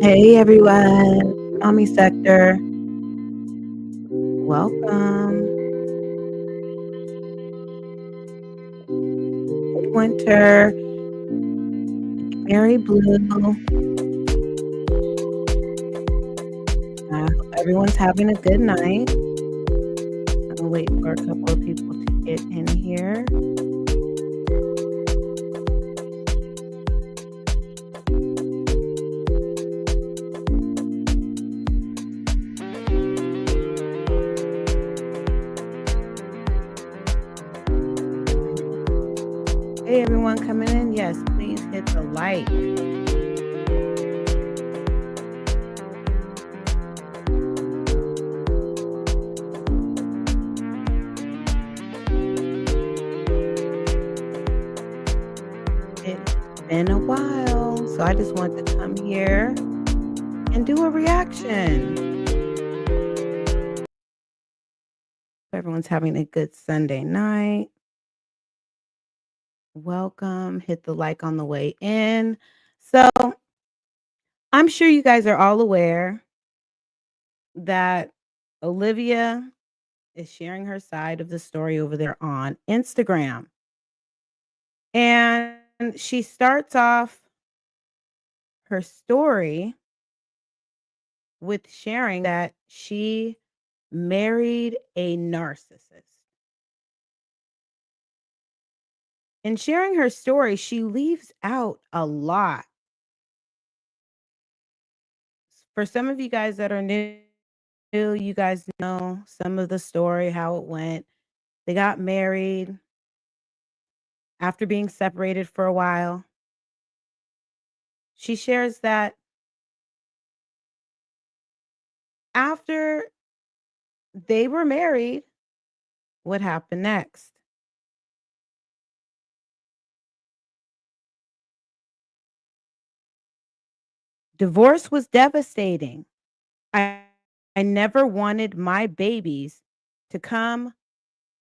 Hey everyone, Mommy Sector, welcome. Hey Winter, Mary Blue. I hope everyone's having a good night. I'll wait for a couple of people to get in here. Hey everyone coming in. Yes, please hit the like. It's been a while, so I just want to come here and do a reaction. Everyone's having a good Sunday night. Welcome. Hit the like on the way in. So, I'm sure you guys are all aware that Olivia is sharing her side of the story over there on Instagram. And she starts off her story with sharing that she married a narcissist. In sharing her story, she leaves out a lot. For some of you guys that are new, you guys know some of the story, how it went. They got married after being separated for a while. She shares that after they were married, what happened next? Divorce was devastating. I, I never wanted my babies to come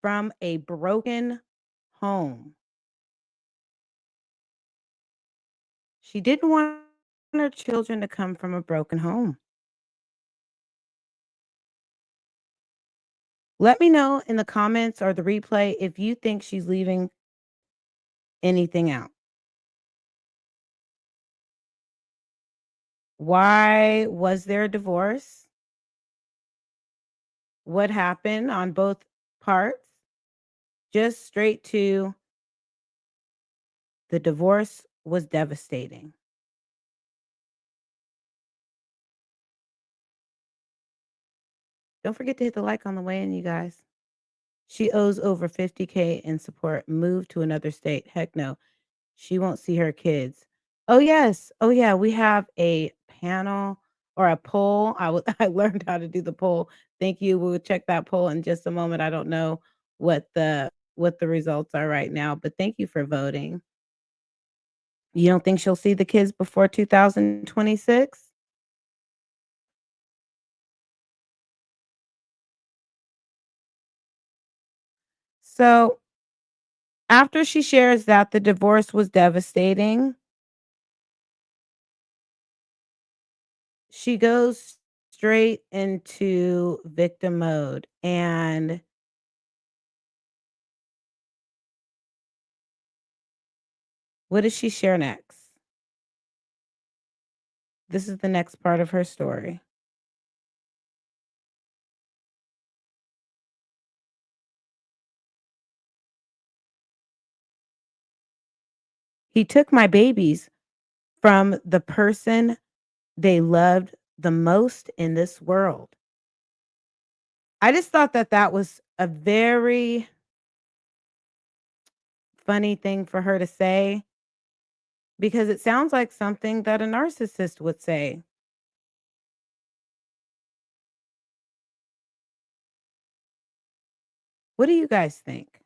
from a broken home. She didn't want her children to come from a broken home. Let me know in the comments or the replay if you think she's leaving anything out. Why was there a divorce? What happened on both parts? Just straight to the divorce was devastating. Don't forget to hit the like on the way in, you guys. She owes over 50K in support. Move to another state. Heck no. She won't see her kids. Oh, yes. Oh, yeah. We have a panel or a poll. I learned how to do the poll. Thank you. We'll check that poll in just a moment. I don't know what the results are right now, but thank you for voting. You don't think she'll see the kids before 2026? So, after she shares that the divorce was devastating, she goes straight into victim mode. And what does she share next? This is the next part of her story. He took my babies from the person they loved the most in this world. I just thought that that was a very funny thing for her to say because it sounds like something that a narcissist would say. What do you guys think?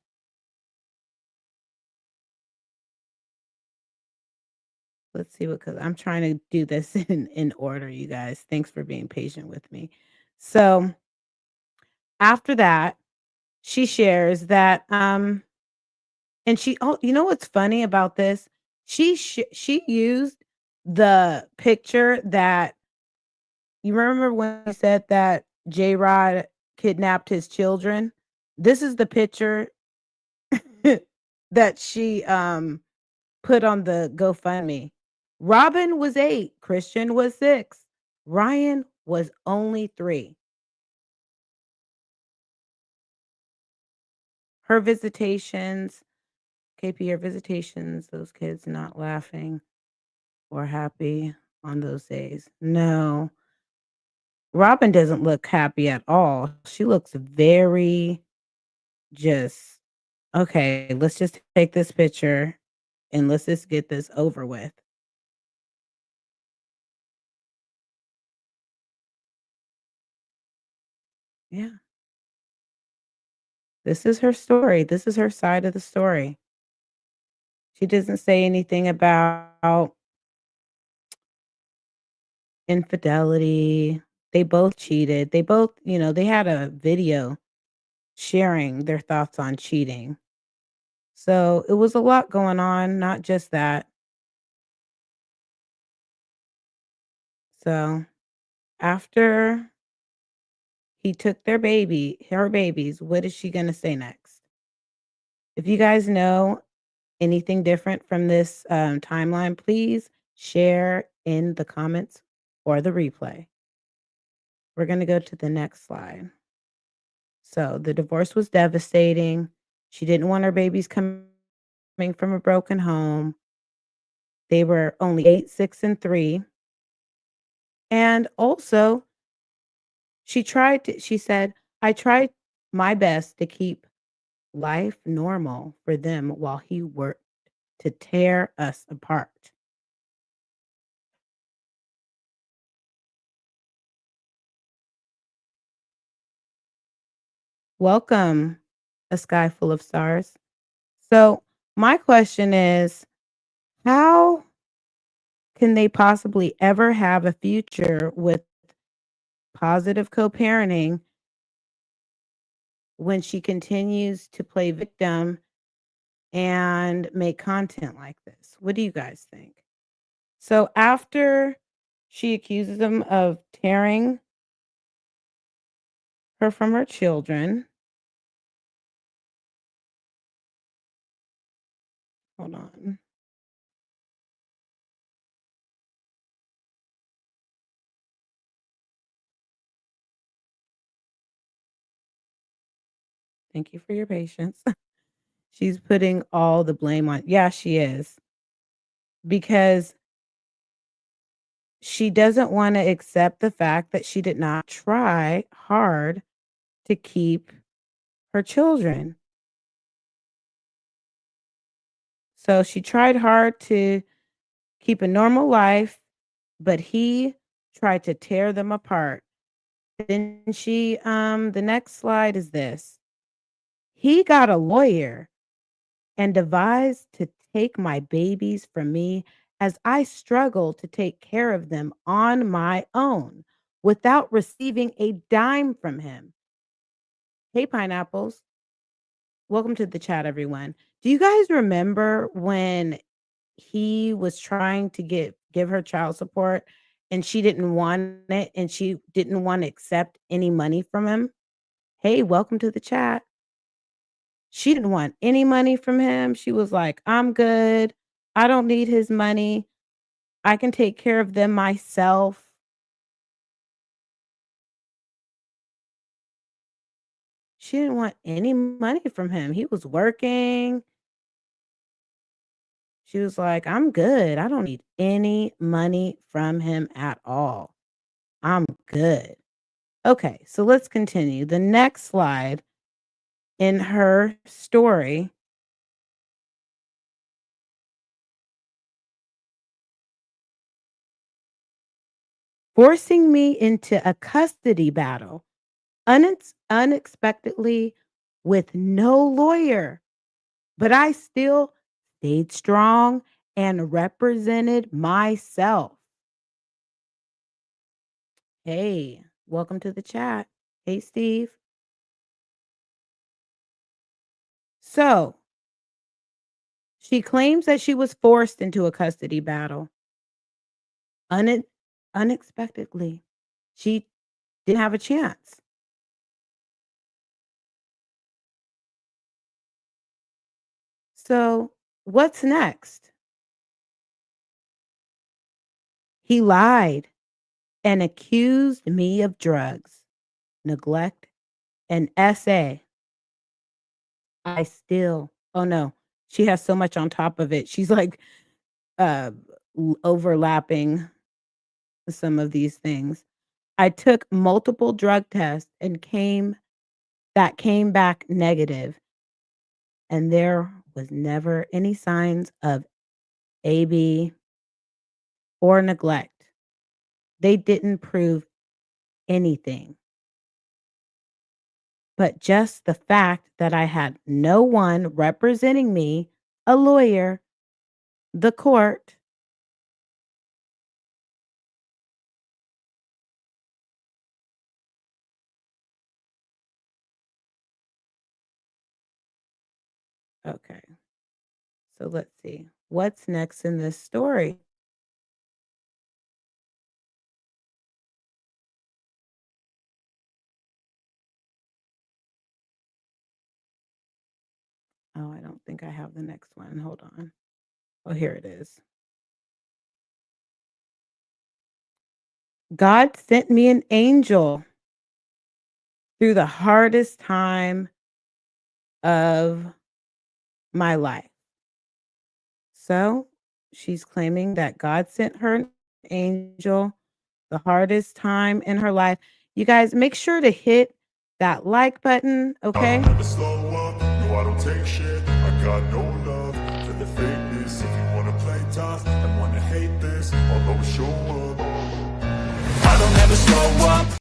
Let's see what, because I'm trying to do this in order, you guys. Thanks for being patient with me. So after that, she shares that and she oh, you know what's funny about this? She used the picture that You remember when he said that J-Rod kidnapped his children? This is the picture that she, put on the GoFundMe. Robin was 8, Christian was 6, Ryan was only 3. Her visitations, KP, her visitations, those kids not laughing or happy on those days. No, Robin doesn't look happy at all. She looks very just, okay, let's just take this picture and let's just get this over with. Yeah. This is her story. This is her side of the story. She doesn't say anything about infidelity. They both cheated. They both, they had a video sharing their thoughts on cheating. So it was a lot going on, not just that. So after he took her babies, what is she going to say next? If you guys know anything different from this timeline, please share in the comments or the replay. We're going to go to the next slide. So the divorce was devastating. She didn't want her babies coming from a broken home. They were only 8, 6, and 3. And also, she said, I tried my best to keep life normal for them while he worked to tear us apart. Welcome, A Sky Full of Stars. So, my question is, how can they possibly ever have a future with positive co-parenting when she continues to play victim and make content like this? What do you guys think? So after she accuses him of tearing her from her children, hold on. Thank you for your patience. She's putting all the blame on, yeah, she is, because she doesn't want to accept the fact that she did not try hard to keep her children. So she tried hard to keep a normal life, but he tried to tear them apart. Then the next slide is this. He got a lawyer and devised to take my babies from me as I struggle to take care of them on my own without receiving a dime from him. Hey, pineapples. Welcome to the chat, everyone. Do you guys remember when he was trying to give her child support and she didn't want it and she didn't want to accept any money from him? Hey, welcome to the chat. She didn't want any money from him. She was like, "I'm good. I don't need his money. I can take care of them myself." She didn't want any money from him. He was working. She was like, "I'm good. I don't need any money from him at all. I'm good." Okay, so let's continue. The next slide in her story, forcing me into a custody battle unexpectedly with no lawyer, but I still stayed strong and represented myself. Hey, welcome to the chat. Hey, Steve. So she claims that she was forced into a custody battle une- unexpectedly. She didn't have a chance. So, what's next? He lied and accused me of drugs, neglect, and SA. I still oh, no. She has so much on top of it. She's, like, uh, overlapping some of these things. I took multiple drug tests and came back negative, and there was never any signs of AB or neglect. They didn't prove anything, but just the fact that I had no one representing me, a lawyer, the court. Okay, so let's see. What's next in this story? Oh, I don't think I have the next one. Hold on. Oh, here it is. God sent me an angel through the hardest time of my life. So she's claiming that God sent her an angel the hardest time in her life. You guys make sure to hit that like button, I don't okay? ever slow up, no I don't take shit. I got no love for the fakeness. If you wanna play tough and wanna hate this, I'll always show up. I don't ever slow up.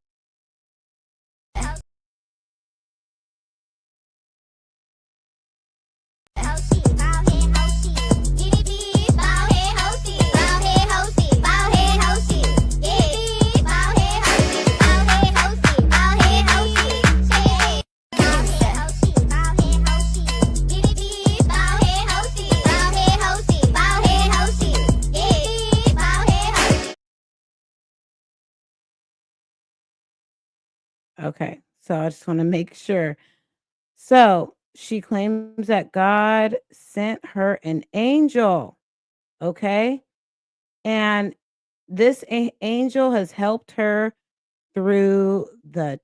Okay. So I just want to make sure. So she claims that God sent her an angel, okay? And this angel has helped her through the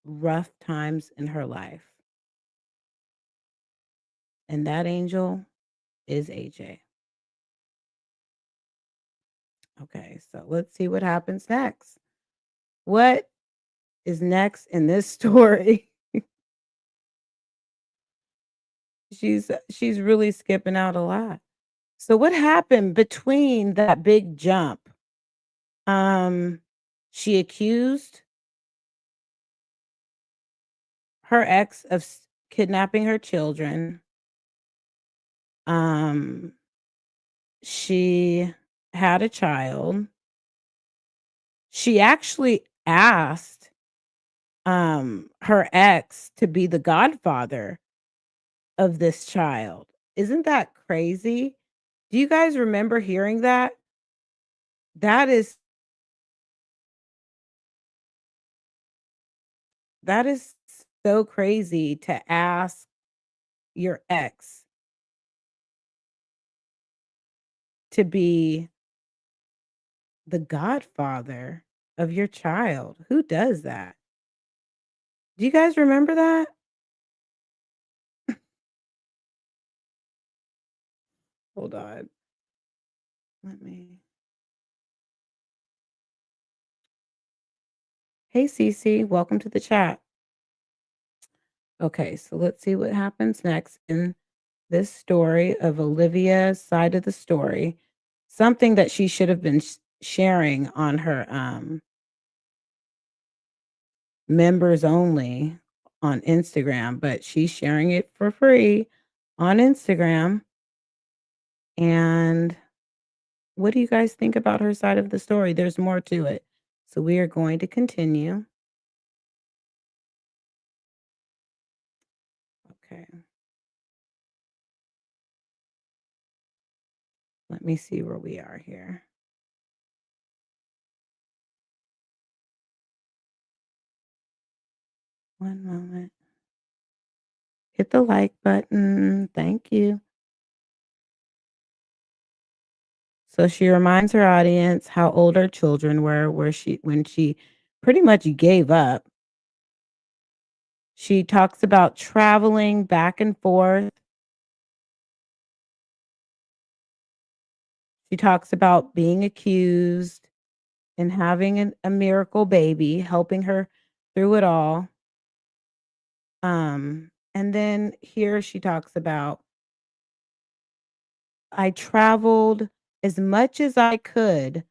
rough times in her life. And that angel is AJ. Okay, so let's see what happens next. What is next in this story? She's really skipping out a lot. So what happened between that big jump? Um, she accused her ex of kidnapping her children. Um, she had a child. She actually asked her ex to be the godfather of this child. Isn't that crazy? Do you guys remember hearing that? That is that is so crazy to ask your ex to be the godfather of your child. Who does that? Do you guys remember that? Hold on. Let me Hey Cece, welcome to the chat. Okay, so let's see what happens next in this story of Olivia's side of the story. Something that she should have been sharing on her members only on Instagram, but she's sharing it for free on Instagram. And what do you guys think about her side of the story? There's more to it. So we are going to continue. Okay. Let me see where we are here. One moment. Hit the like button. Thank you. So she reminds her audience how old her children were when she pretty much gave up. She talks about traveling back and forth. She talks about being accused and having a miracle baby, helping her through it all. And then here she talks about, I traveled as much as I could.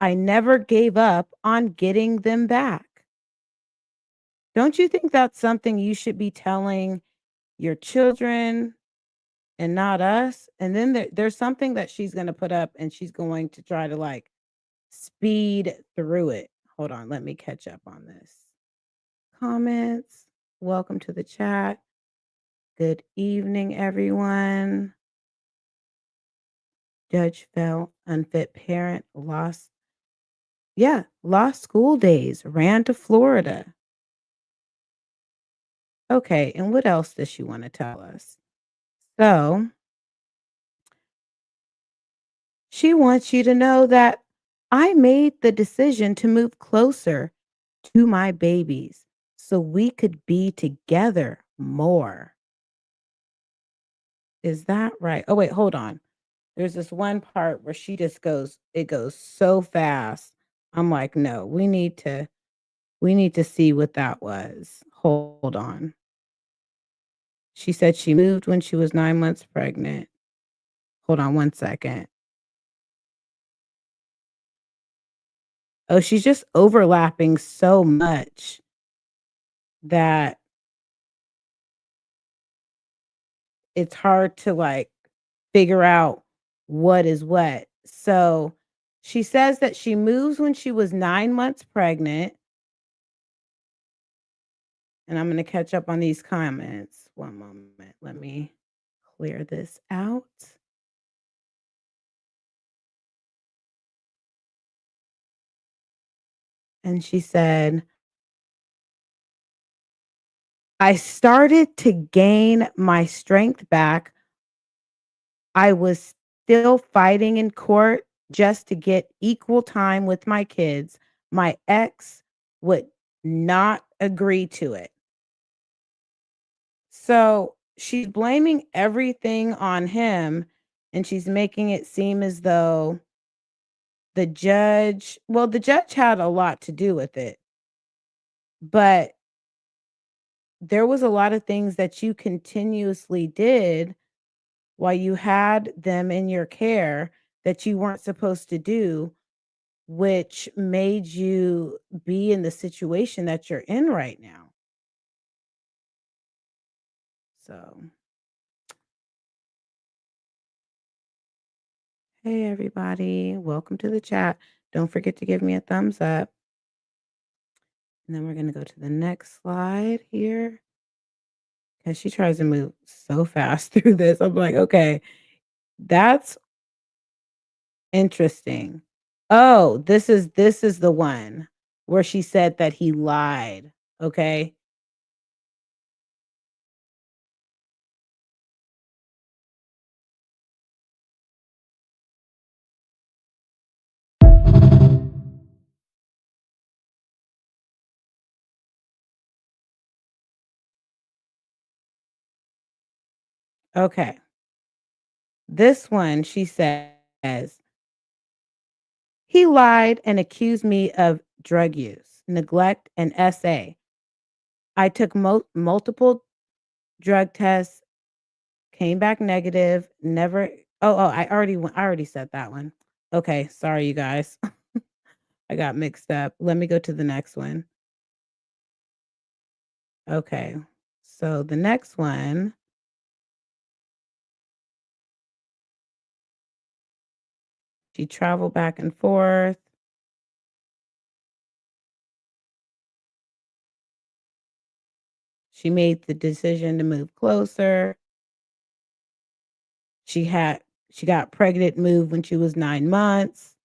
I never gave up on getting them back. Don't you think that's something you should be telling your children and not us? And then there's something that she's going to put up and she's going to try to like speed through it. Hold on, let me catch up on this. Comments. Welcome to the chat. Good evening, everyone. Judge fell unfit parent lost school days, ran to Florida. Okay, and what else does she want to tell us? So, she wants you to know that I made the decision to move closer to my babies so we could be together more. Is that right? Oh, wait, hold on. There's this one part where she just it goes so fast. I'm like, no, we need to see what that was. Hold on. She said she moved when she was 9 months pregnant. Hold on one second. Oh, she's just overlapping so much that it's hard to like figure out what is what. So she says that she moves when she was 9 months pregnant. And I'm going to catch up on these comments. One moment. Let me clear this out. And she said, I started to gain my strength back. I was still fighting in court just to get equal time with my kids. My ex would not agree to it. So she's blaming everything on him and she's making it seem as though the judge had a lot to do with it, but there was a lot of things that you continuously did while you had them in your care that you weren't supposed to do, which made you be in the situation that you're in right now. So, hey, everybody, welcome to the chat. Don't forget to give me a thumbs up. And then we're going to go to the next slide here because she tries to move so fast through this. I'm like, okay, that's interesting. Oh, this is the one where she said that he lied. Okay. Okay. This one, she says, he lied and accused me of drug use, neglect, and SA. I took multiple drug tests, came back negative, never. Oh, I already said that one. Okay. Sorry, you guys. I got mixed up. Let me go to the next one. Okay. So the next one, she traveled back and forth. She made the decision to move closer. She had she got pregnant, moved when she was 9 months.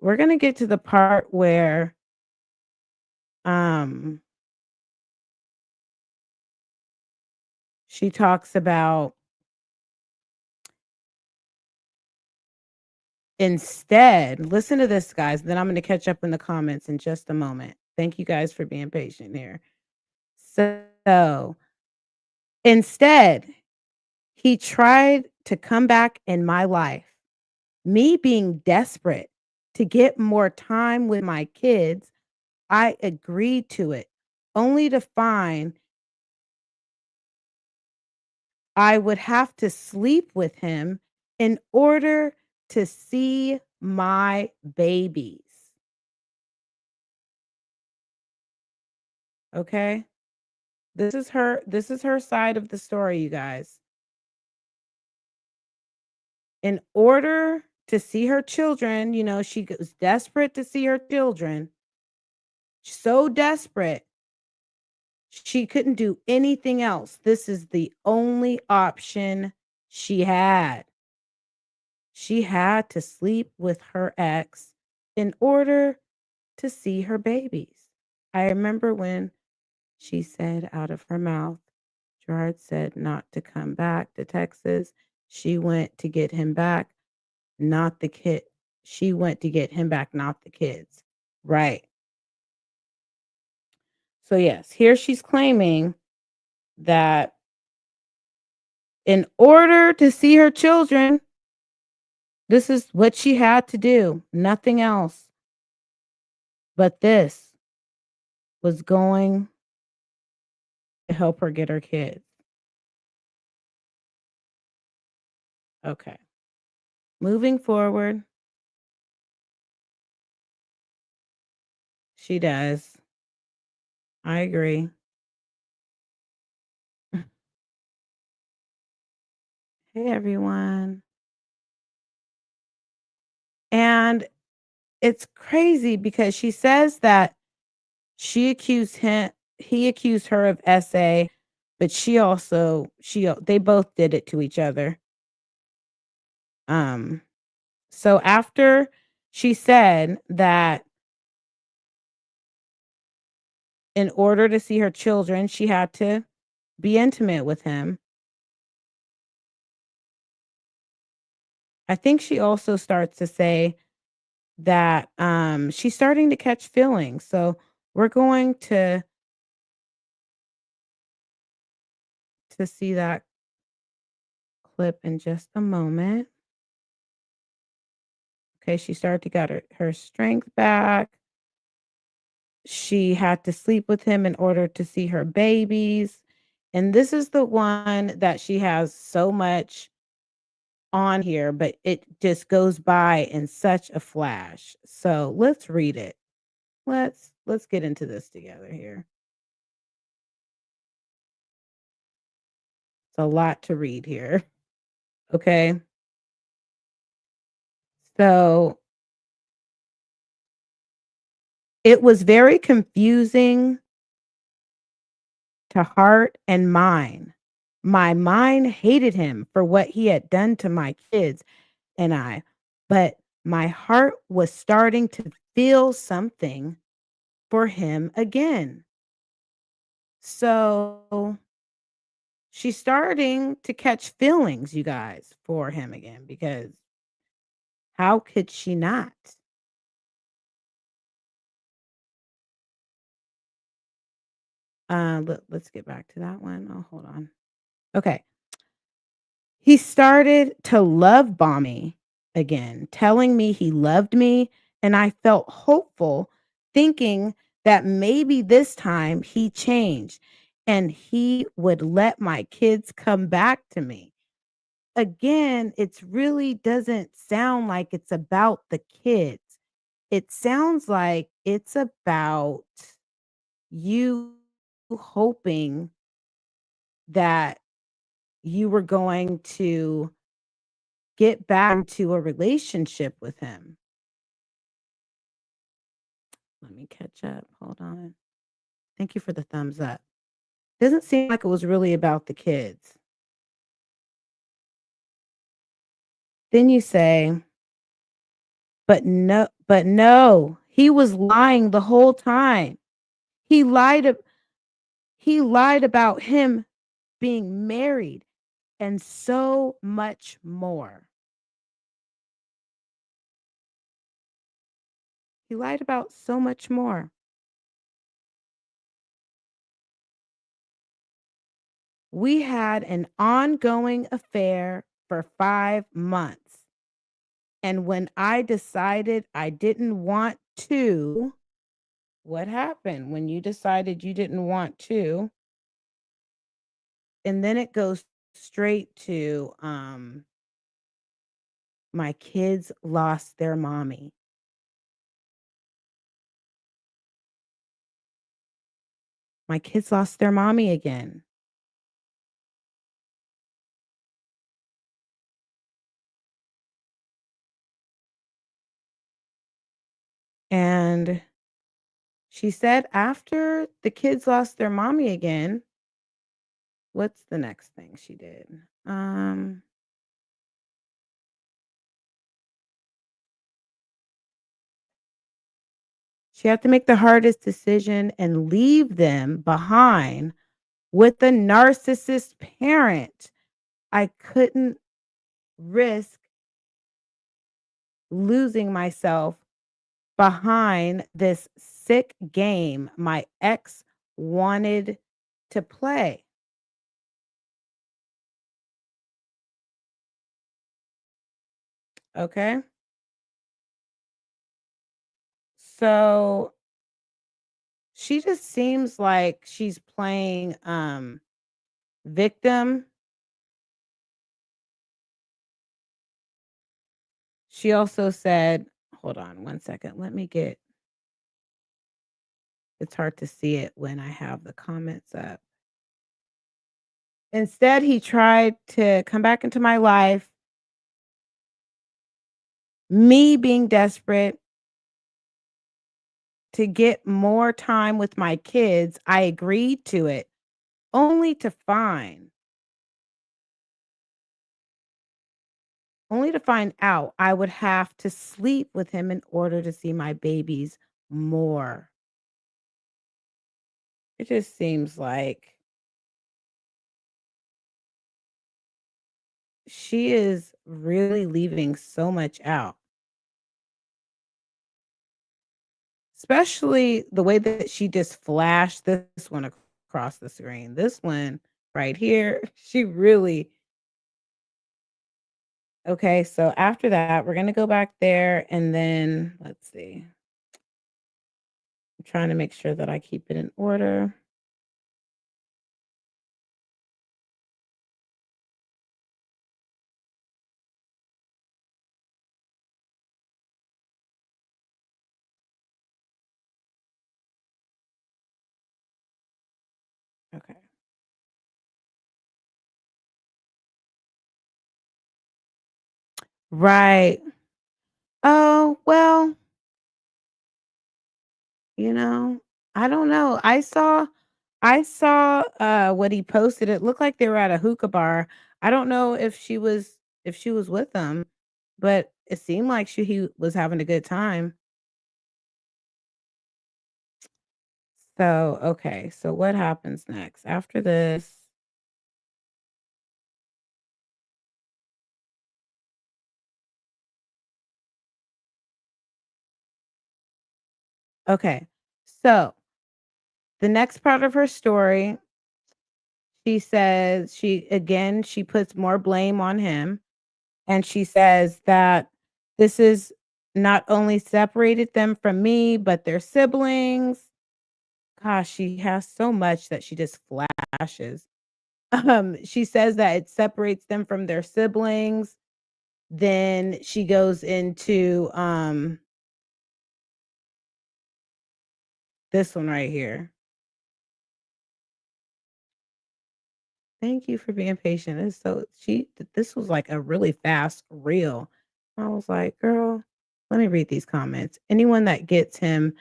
We're gonna get to the part where Um, she talks about instead, listen to this, guys, then I'm gonna catch up in the comments in just a moment. Thank you guys for being patient here. So, instead, he tried to come back in my life. Me being desperate to get more time with my kids, I agreed to it, only to find I would have to sleep with him in order to see my babies. Okay? This is her side of the story, you guys. In order to see her children, she was desperate to see her children, so desperate, she couldn't do anything else. This is the only option she had. She had to sleep with her ex in order to see her babies. I remember when she said out of her mouth, Gerard said not to come back to Texas. She went to get him back, not the kid. She went to get him back, not the kids. Right. So, yes, here she's claiming that in order to see her children, this is what she had to do, nothing else. But this was going to help her get her kids. Okay. Moving forward, she does. I agree. Hey, everyone. And it's crazy because she says that he accused her of SA, but they both did it to each other. Um, so after she said that in order to see her children, she had to be intimate with him. I think she also starts to say that she's starting to catch feelings. So we're going to see that clip in just a moment. Okay, she started to get her strength back. She had to sleep with him in order to see her babies. And this is the one that she has so much on here, but it just goes by in such a flash. So let's read it. Let's get into this together here. It's a lot to read here. Okay. So it was very confusing to heart and mind. My mind hated him for what he had done to my kids and I, but my heart was starting to feel something for him again. So she's starting to catch feelings, you guys, for him again, because how could she not? Let's get back to that one. Oh, hold on. Okay. He started to love bomb me again, telling me he loved me, and I felt hopeful, thinking that maybe this time he changed and he would let my kids come back to me. Again, it's really doesn't sound like it's about the kids. It sounds like it's about you hoping that you were going to get back into a relationship with him. Let me catch up. Hold on. Thank you for the thumbs up. Doesn't seem like it was really about the kids. Then you say, but no, he was lying the whole time. He lied ab he lied about him being married and so much more. He lied about so much more. We had an ongoing affair for 5 months, and when I decided I didn't want to, what happened when you decided you didn't want to? And then it goes straight to, my kids lost their mommy. My kids lost their mommy again. And she said after the kids lost their mommy again, what's the next thing she did? Um, she had to make the hardest decision and leave them behind with a narcissist parent. I couldn't risk losing myself behind this sick game my ex wanted to play. Okay. So she just seems like she's playing victim. She also said, hold on one second. Let me get, it's hard to see it when I have the comments up. Instead, he tried to come back into my life, me being desperate to get more time with my kids. I agreed to it only to find only to find out I would have to sleep with him in order to see my babies more. It just seems like she is really leaving so much out, especially the way that she just flashed this one across the screen. This one right here, she really okay. So after that, we're going to go back there and then let's see. I'm trying to make sure that I keep it in order. Okay. Right. Oh, well, you know, I don't know. I saw what he posted. It looked like they were at a hookah bar. I don't know if she was with them, but it seemed like he was having a good time. So, okay. So what happens next after this? Okay. So, the next part of her story, she says she puts more blame on him. And she says that this is not only separated them from me, but their siblings. Gosh, she has so much that she just flashes. She says that it separates them from their siblings. Then she goes into this one right here. Thank you for being patient. It's so this was like a really fast reel. I was like, girl, let me read these comments. Anyone that gets him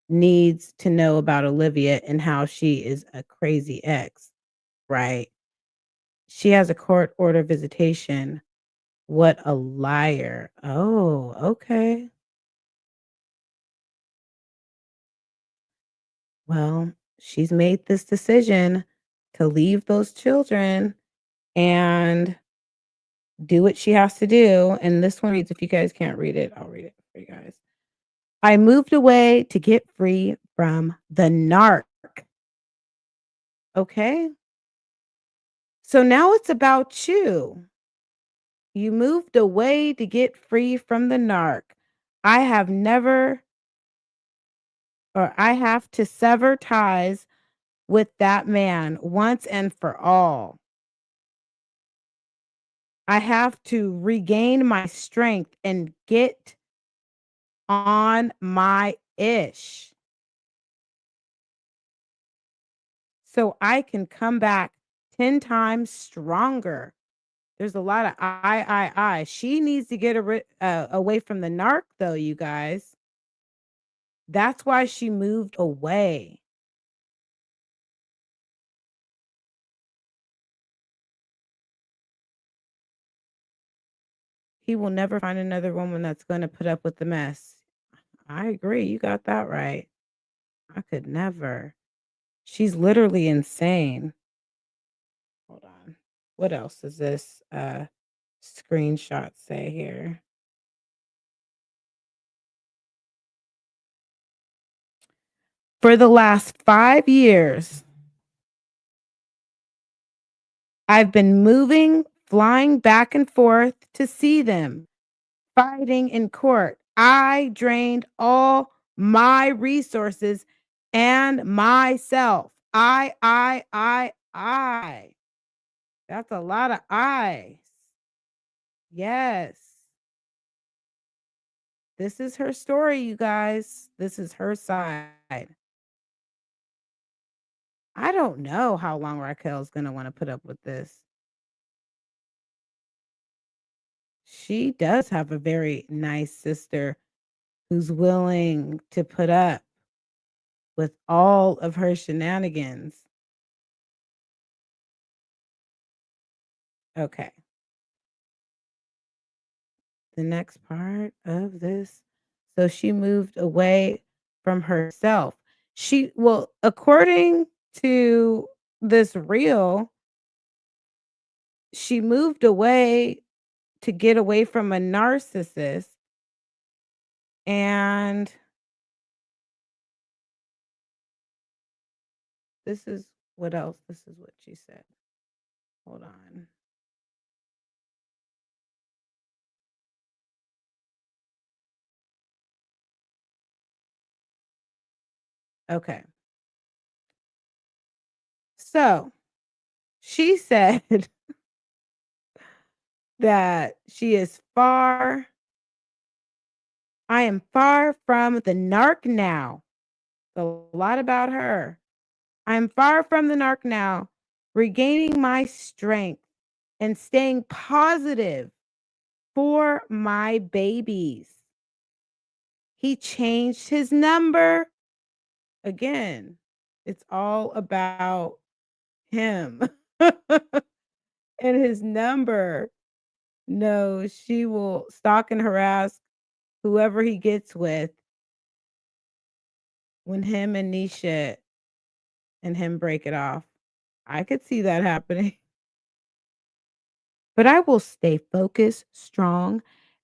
needs to know about Olivia and how she is a crazy ex, right? She has a court order visitation. What a liar. Oh, okay. Well, she's made this decision to leave those children and do what she has to do. And this one reads, if you guys can't read it, I'll read it for you guys. I moved away to get free from the narc. Okay. So now it's about you. You moved away to get free from the narc. I have never, or I have to sever ties with that man once and for all. I have to regain my strength and get on my ish so I can come back 10 times stronger. There's a lot of I. She needs to get away from the narc, though, you guys. That's why she moved away. He will never find another woman that's gonna put up with the mess. I agree, you got that right. I could never. She's literally insane. Hold on. What else does this, screenshot say here? For the last 5 years, I've been moving, flying back and forth to see them, fighting in court. I drained all my resources and myself. I. That's a lot of I's. Yes. This is her story, you guys. This is her side. I don't know how long Raquel's gonna wanna put up with this. She does have a very nice sister who's willing to put up with all of her shenanigans. Okay. The next part of this. So she moved away from herself. According to this reel, she moved away to get away from a narcissist. And this is what else? This is what she said. Hold on. Okay. So she said that I am far from the narc now. A lot about her. I am far from the narc now, regaining my strength and staying positive for my babies. He changed his number. Again, it's all about him and his number. No, she will stalk and harass whoever he gets with when him and Nisha and him break it off. I could see that happening. But I will stay focused, strong,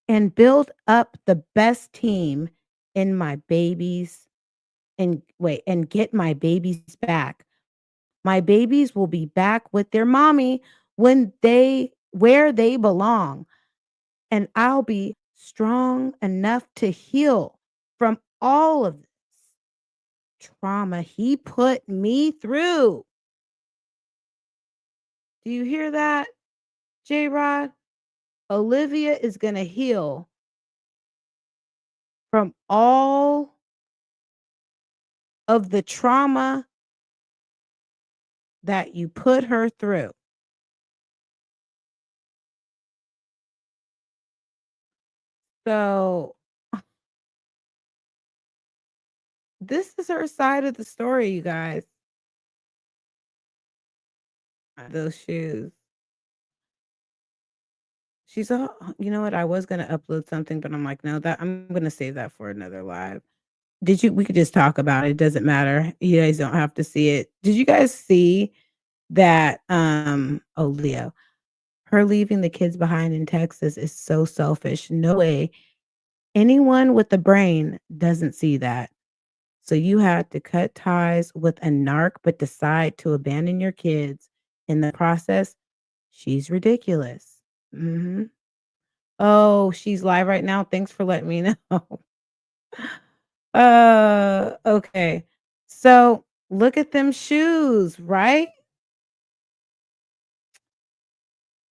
and build up the best team in my babies and get my babies back. My babies will be back with their mommy where they belong. And I'll be strong enough to heal from all of this trauma he put me through. Do you hear that, J Rod? Olivia is going to heal from all of the trauma that you put her through. So, this is her side of the story, you guys. Those shoes. She's all, you know what? I was going to upload something, but I'm like, no, that I'm going to save that for another live. Did you we could just talk about it, it doesn't matter. You guys don't have to see it. Did you guys see that, oh, Leo, her leaving the kids behind in Texas is so selfish. No way anyone with a brain doesn't see that. So you had to cut ties with a narc, but decide to abandon your kids in the process. She's ridiculous. Mhm. Oh, she's live right now. Thanks for letting me know. Okay. So look at them shoes, right?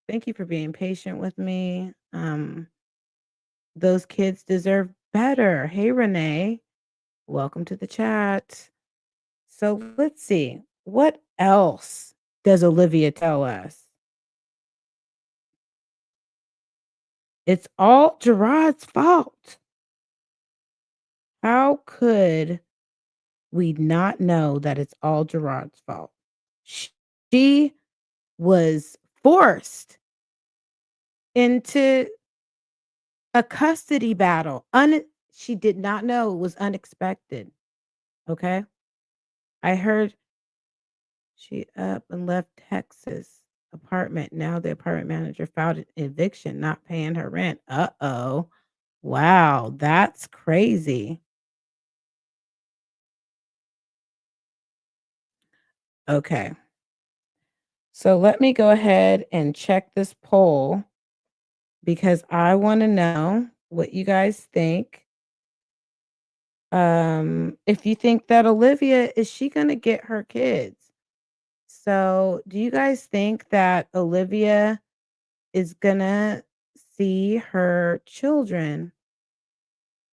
Thank you for being patient with me. Those kids deserve better. Hey, Renee. Welcome to the chat. So let's see. What else does Olivia tell us? It's all Gerard's fault. How could we not know that it's all Gerard's fault? She was forced into a custody battle. She did not know it was unexpected. Okay. I heard she up and left Texas apartment. Now the apartment manager filed an eviction, not paying her rent. Uh-oh. Wow, that's crazy. Okay. So let me go ahead and check this poll because I want to know what you guys think. If you think that Olivia, is she going to get her kids? So, do you guys think that Olivia is going to see her children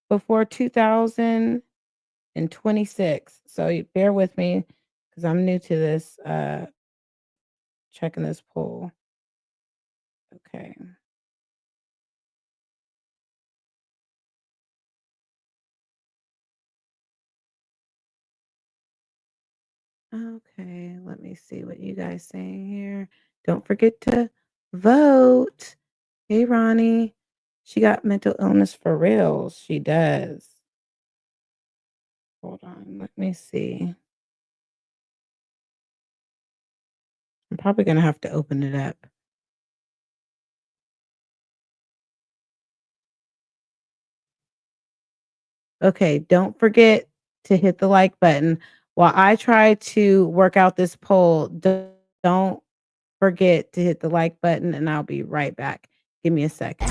before 2026? So, you bear with me because I'm new to this checking this poll. Okay. Okay, let me see what you guys saying here. Don't forget to vote. Hey, Ronnie. She got mental illness for real. She does. Hold on. Let me see. I'm probably going to have to open it up. Okay, don't forget to hit the like button while I try to work out this poll. Don't forget to hit the like button, and I'll be right back. Give me a second.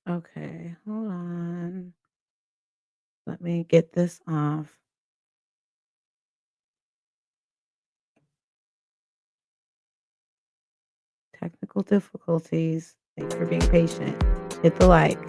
Okay, hold on. Let me get this off. Technical difficulties. Thanks for being patient. Hit the like.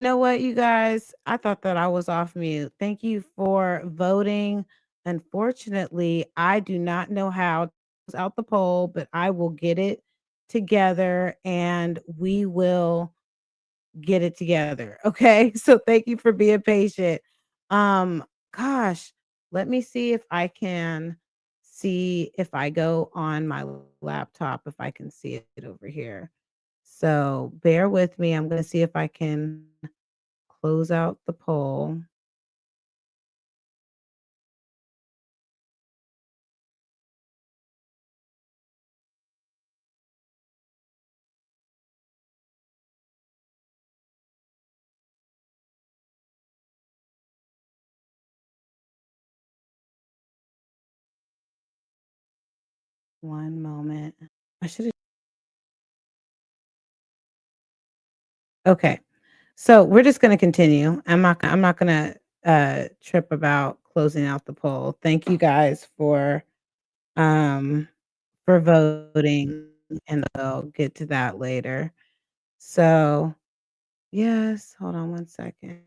know what, you guys? I thought that I was off mute. Thank you for voting. Unfortunately, I do not know how to close out the poll, but I will get it together and we will get it together. Okay. So thank you for being patient. Um, gosh, let me see if I can see if I go on my laptop, if I can see it over here. So bear with me. I'm going to see if I can close out the poll. One moment. I should have. Okay. So we're just going to continue. I'm not going to trip about closing out the poll. Thank you guys um for voting and I'll get to that later. So, yes, hold on one second.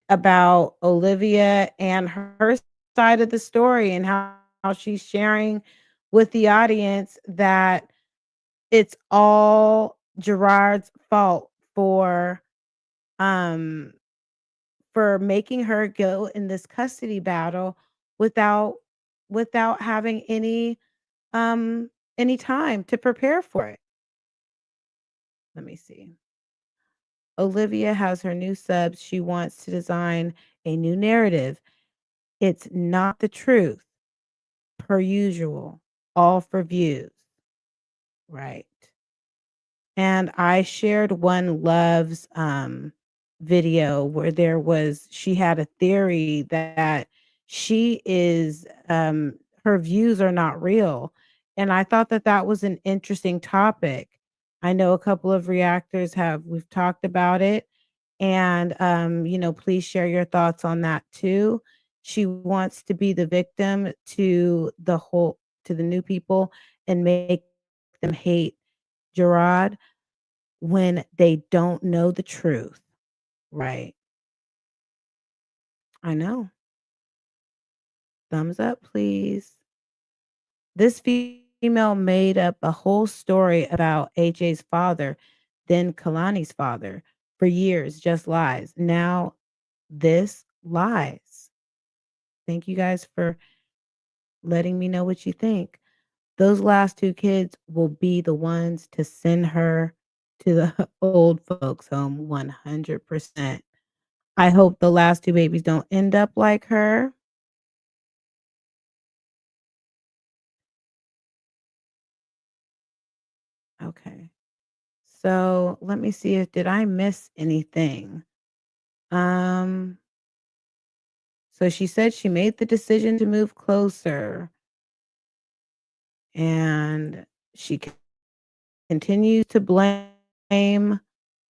About Olivia and her side of the story and how she's sharing with the audience that it's all Gerard's fault um for making her go in this custody battle without having um any time to prepare for it. Let me see. Olivia has her new subs. She wants to design a new narrative. It's not the truth, per usual, all for views. Right. And I shared one Love's video where she had a theory that she is her views are not real. And I thought that that was an interesting topic. I know a couple of reactors we've talked about it. And please share your thoughts on that too. She wants to be the victim to the new people and make them hate Gerard when they don't know the truth. Right. I know. Thumbs up, please. This female made up a whole story about AJ's father, then Kalani's father, for years, just lies. Now, this lies. Thank you guys for letting me know what you think. Those last two kids will be the ones to send her to the old folks home 100%. I hope the last 2 babies don't end up like her. Okay. So, let me see if did I miss anything? Um, so she said she made the decision to move closer, and she continues to blame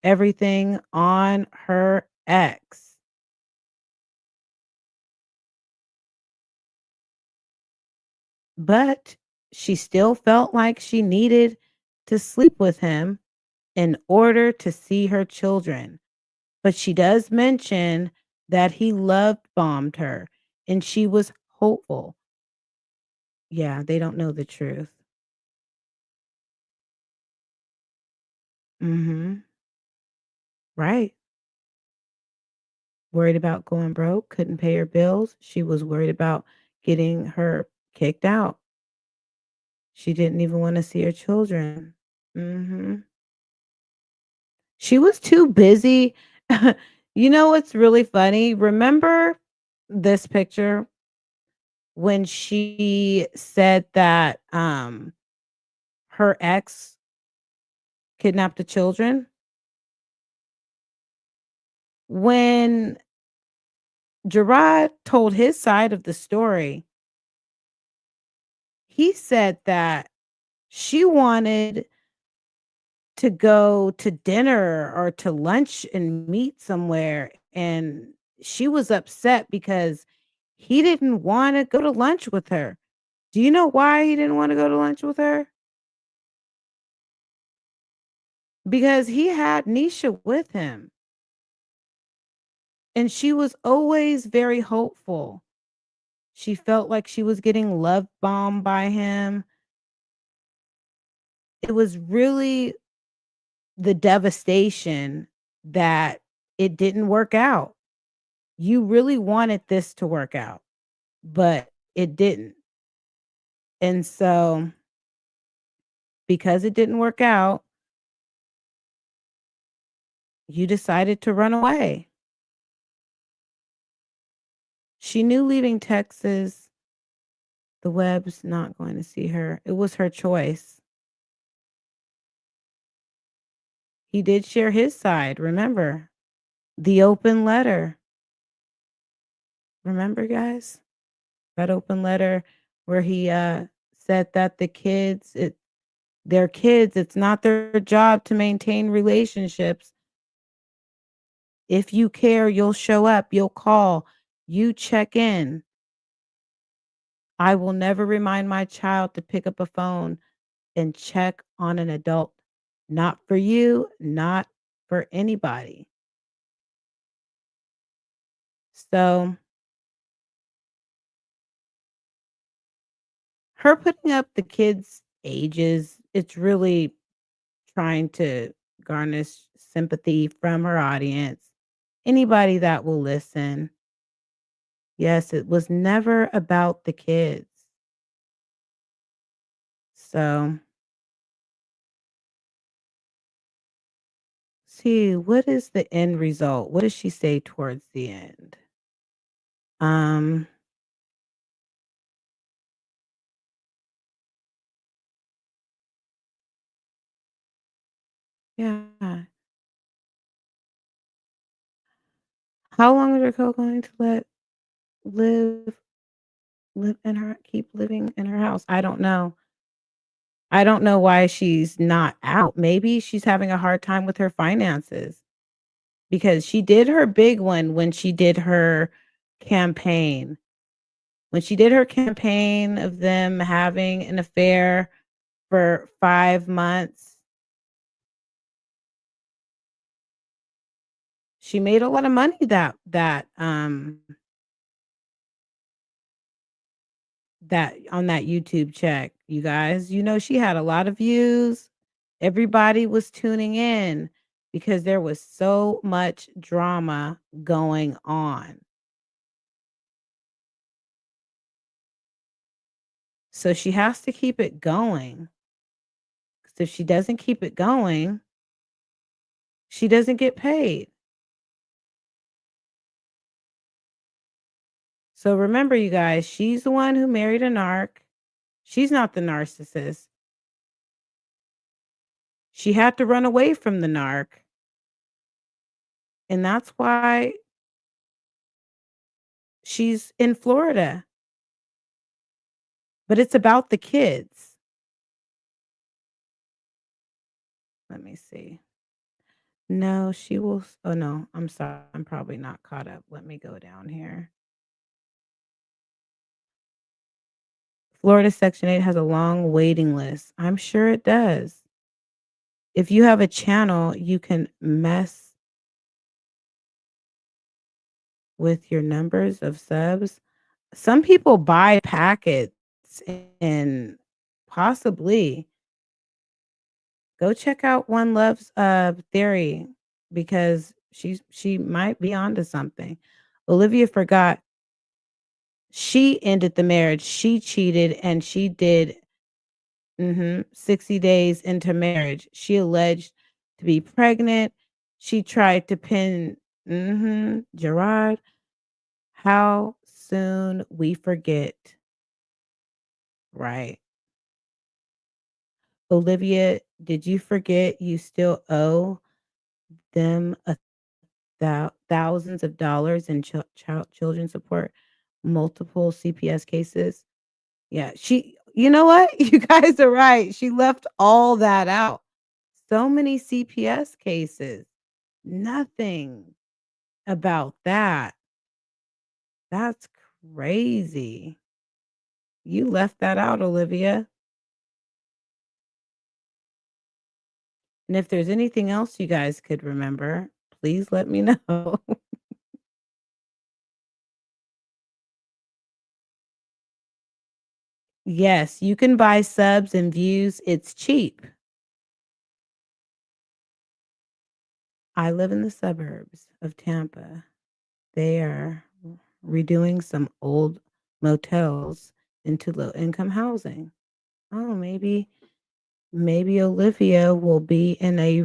everything on her ex. But she still felt like she needed to sleep with him in order to see her children. But she does mention that he love bombed her and she was hopeful. Yeah, they don't know the truth. Mhm. Right. Worried about going broke, couldn't pay her bills. She was worried about getting her kicked out. She didn't even want to see her children. Mhm. She was too busy. You know what's really funny? Remember this picture when she said that her ex kidnapped the children? When Gerard told his side of the story, he said that she wanted to go to dinner or to lunch and meet somewhere, and she was upset because he didn't wanna go to lunch with her. Do you know why he didn't wanna go to lunch with her? Because he had Nisha with him, and she was always very hopeful. She felt like she was getting love bombed by him. It was really the devastation that it didn't work out. You really wanted this to work out, but it didn't. And so, because it didn't work out, you decided to run away. She knew leaving Texas, the Webb's not going to see her. It was her choice. He did share his side, remember? The open letter. Remember, guys? That open letter where he said that they're kids, it's not their job to maintain relationships. If you care, you'll show up, you'll call, you check in. I will never remind my child to pick up a phone and check on an adult. Not for you, not for anybody. So, her putting up the kids' ages, it's really trying to garnish sympathy from her audience. Anybody that will listen. Yes, it was never about the kids. So, see, what is the end result? What does she say towards the end? Um, yeah. How long is Raquel going to let live live in her keep living in her house? I don't know. I don't know why she's not out. Maybe she's having a hard time with her finances because she did her big one when she did her campaign. When she did her campaign of them having an affair for 5 months, she made a lot of money that on that YouTube check, you guys. You know, she had a lot of views. Everybody was tuning in because there was so much drama going on. So she has to keep it going. 'Cause if she doesn't keep it going, she doesn't get paid. So remember, you guys, she's the one who married a narc. She's not the narcissist. She had to run away from the narc. And that's why she's in Florida. But it's about the kids. Let me see. No, she will. Oh, no. I'm sorry. I'm probably not caught up. Let me go down here. Florida Section 8 has a long waiting list. I'm sure it does. If you have a channel, you can mess with your numbers of subs. Some people buy packets and possibly go check out One Love's theory because she might be onto something. Olivia forgot she ended the marriage. She cheated and she did 60 days into marriage. She alleged to be pregnant. She tried to pin Gerard. How soon we forget, right? Olivia, did you forget you still owe them thousands of dollars in children support, multiple CPS cases? Yeah, you know what? You guys are right. She left all that out. So many CPS cases. Nothing about that. That's crazy. You left that out, Olivia. And if there's anything else you guys could remember, please let me know. Yes, you can buy subs and views. It's cheap. I live in the suburbs of Tampa. They are redoing some old motels into low income housing. Oh, maybe Olivia will be in a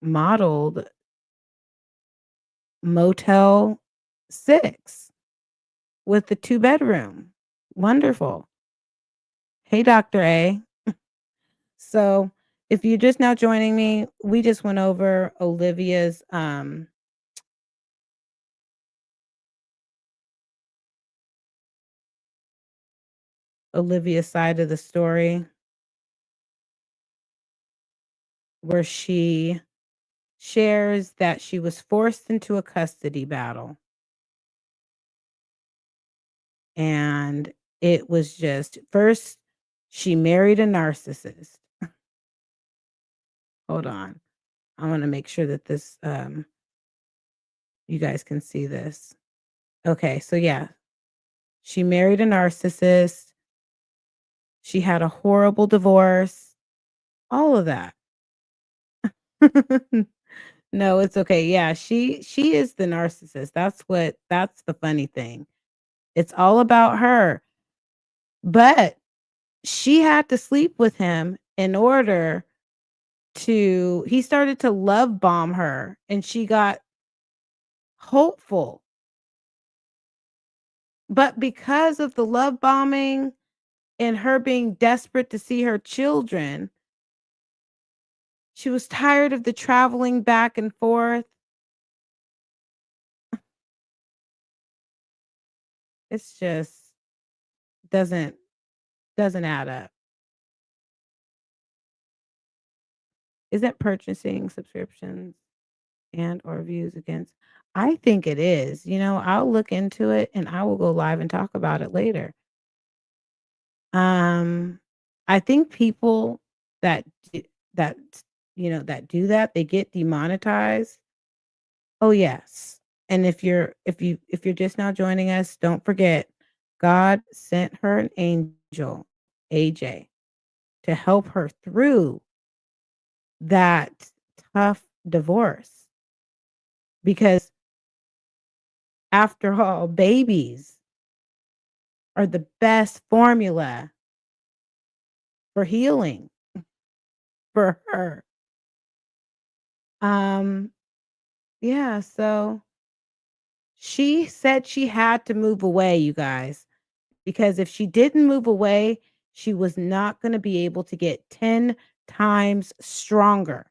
modeled Motel 6 with the 2 bedroom. Wonderful. Hey, Dr. A. So, if you're just now joining me, we just went over Olivia's side of the story where she shares that she was forced into a custody battle, and it was just first she married a narcissist. Hold on. I wanna make sure that this, you guys can see this. Okay, so yeah, she married a narcissist, she had a horrible divorce, all of that. No, it's okay. Yeah, she is the narcissist. That's the funny thing. It's all about her. But she had to sleep with him in order to he started to love bomb her, and she got hopeful. But because of the love bombing and her being desperate to see her children, she was tired of the traveling back and forth. It's just doesn't doesn't add up. Is that purchasing subscriptions and or views against? I think it is. I'll look into it and I will go live and talk about it later. Um, I think people that do, that that do that, they get demonetized. Oh yes. And if you're just now joining us, don't forget God sent her an angel, AJ, to help her through that tough divorce because after all, babies are the best formula for healing for her. Um, yeah, so she said she had to move away, you guys, because if she didn't move away, she was not going to be able to get 10 times stronger.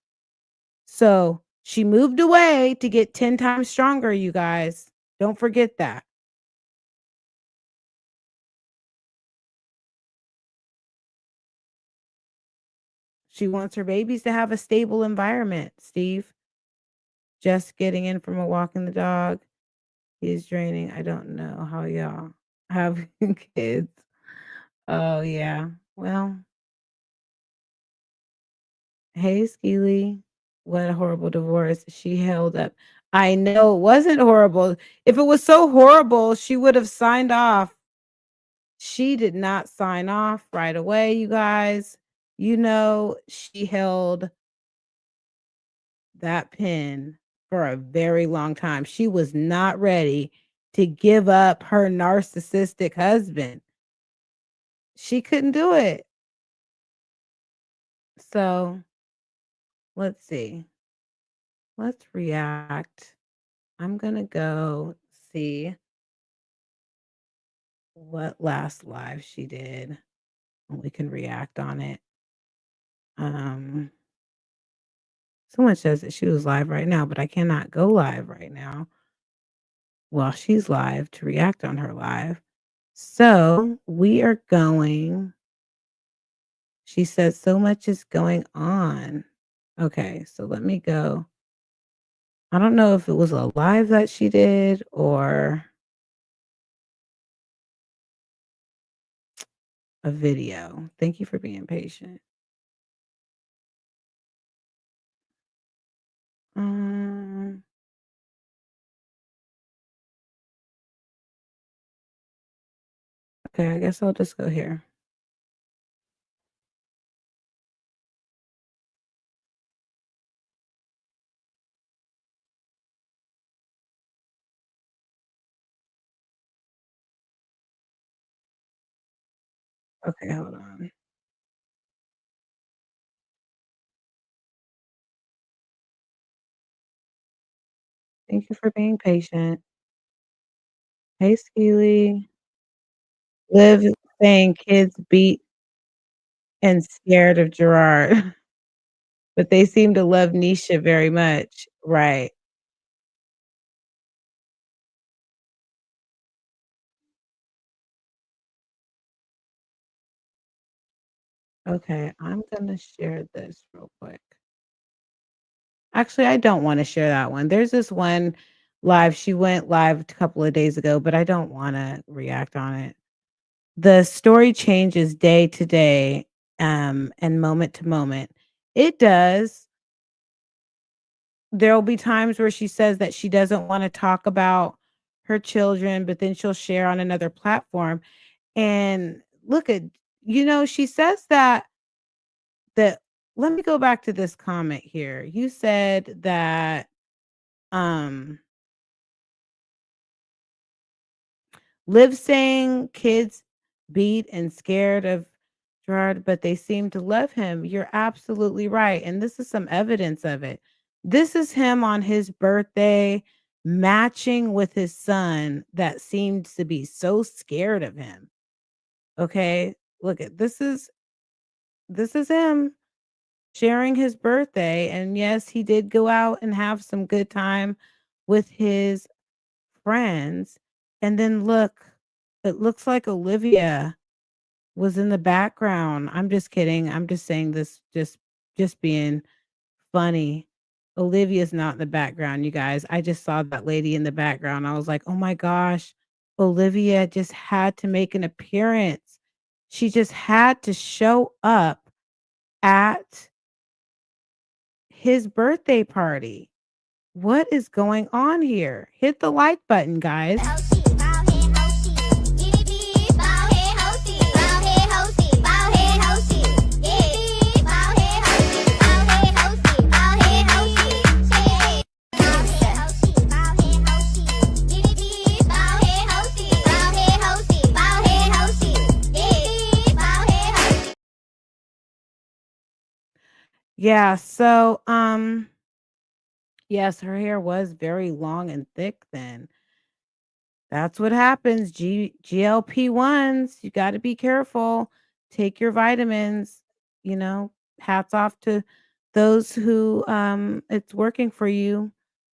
So she moved away to get 10 times stronger, you guys. Don't forget that. She wants her babies to have a stable environment, Steve. Just getting in from a walk in the dog is draining. I don't know how y'all have kids. Oh, yeah. Well, hey, Skeely. What a horrible divorce. She held up. I know it wasn't horrible. If it was so horrible, she would have signed off. She did not sign off right away, you guys. She held that pen for a very long time. She was not ready to give up her narcissistic husband. She couldn't do it. So let's see. Let's react. I'm going to go see what last live she did and we can react on it. Um, Someone says that she was live right now, but I cannot go live right now while she's live to react on her live. So we are going. She says, "So much is going on." Okay, so let me go. I don't know if it was a live that she did or a video. Thank you for being patient. Um, okay, I guess I'll just go here. Okay, hold on. Thank you for being patient. Hey, Skeely. Liv is saying kids beat and scared of Gerard, but they seem to love Nisha very much. Right. Okay, I'm gonna share this real quick. Actually, I don't wanna share that one. There's this one live, she went live a couple of days ago, but I don't wanna react on it. The story changes day to day, and moment to moment. It does. There'll be times where she says that she doesn't wanna talk about her children, but then she'll share on another platform, and look at she says that let me go back to this comment here. You said that, um Liv saying kids beat and scared of Gerard, but they seem to love him. You're absolutely right. And this is some evidence of it. This is him on his birthday matching with his son that seems to be so scared of him. Okay? Look at this is him sharing his birthday, and yes, he did go out and have some good time with his friends. And then look, it looks like Olivia was in the background. I'm just kidding. I'm just saying this just being funny. Olivia's not in the background, you guys. I just saw that lady in the background. I was like, "Oh my gosh, Olivia just had to make an appearance. She just had to show up at his birthday party. What is going on here? Hit the like button, guys." Yeah, so yes, her hair was very long and thick then. That's what happens. GLP-1s, you got to be careful. Take your vitamins, you know. Hats off to those who it's working for you,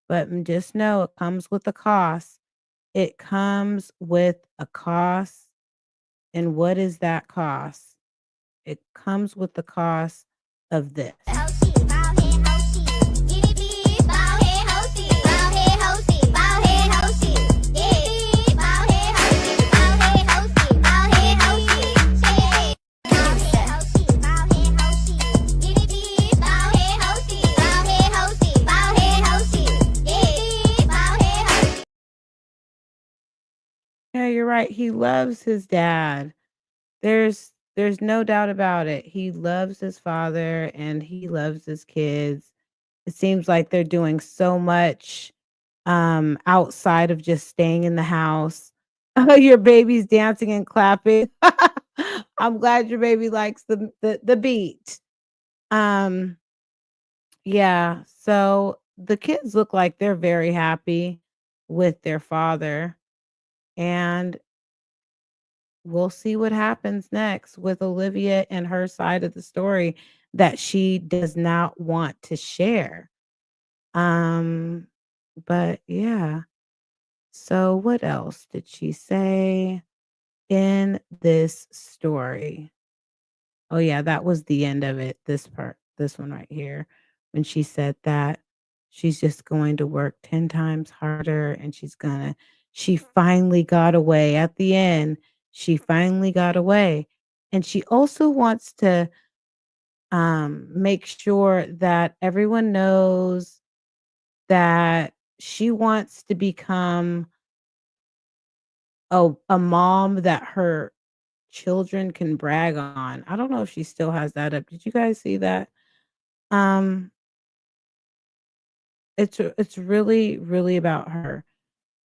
but just know it comes with a cost. It comes with a cost. And what is that cost? It comes with the cost of this. Yeah, you're right. He loves his dad. There's no doubt about it. He loves his father and he loves his kids. It seems like they're doing so much outside of just staying in the house. Oh, your baby's dancing and clapping. I'm glad your baby likes the beat. Um yeah, so the kids look like they're very happy with their father, and we'll see what happens next with Olivia and her side of the story that she does not want to share. Um, but yeah. So what else did she say in this story? Oh yeah, that was the end of it. This part, this one right here, when she said that. She's just going to work 10 times harder and she finally got away at the end. She finally got away. And she also wants to make sure that everyone knows that she wants to become a mom that her children can brag on. I don't know if she still has that up. Did you guys see that? Um, it's really, really about her.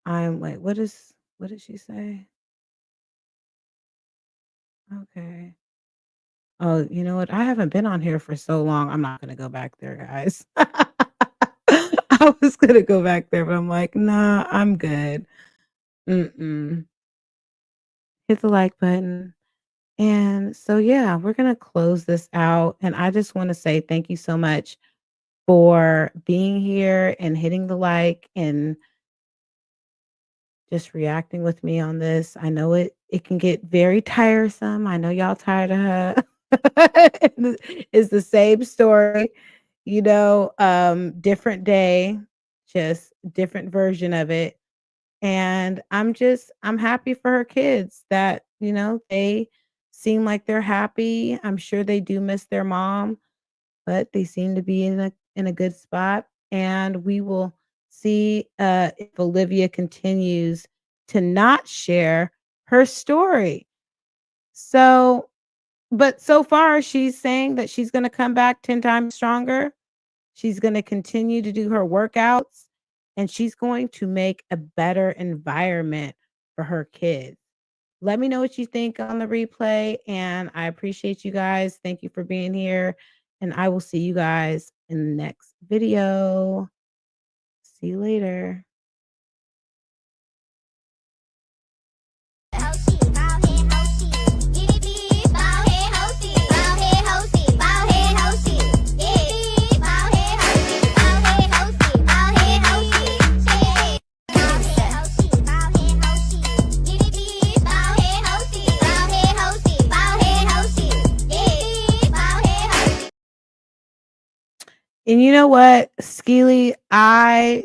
I'm like, what did she say? Okay. Oh, you know what? I haven't been on here for so long. I'm not gonna go back there, guys. I was gonna go back there, but I'm like, nah, I'm good. Mm-mm. Hit the like button. And so, yeah, we're gonna close this out. And I just want to say thank you so much for being here and hitting the like and just reacting with me on this. I know it can get very tiresome. I know y'all tired of her. It's the same story, different day, just different version of it. And I'm happy for her kids that, they seem like they're happy. I'm sure they do miss their mom, but they seem to be in a good spot. And we will see if Olivia continues to not share her story. So, but so far she's saying that she's going to come back 10 times stronger. She's going to continue to do her workouts and she's going to make a better environment for her kids. Let me know what you think on the replay. And I appreciate you guys. Thank you for being here. And I will see you guys in the next video. See you later. And you know what, Skeely, I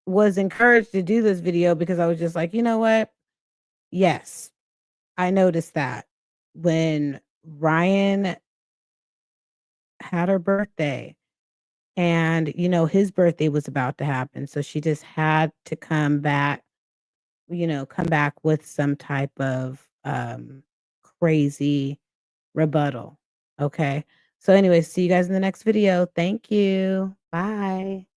was encouraged to do this video because I was just like, you know what? Yes, I noticed that when Ryan had her birthday and, his birthday was about to happen. So she just had to come back with some type of crazy rebuttal. Okay. So, anyways, see you guys in the next video. Thank you. Bye.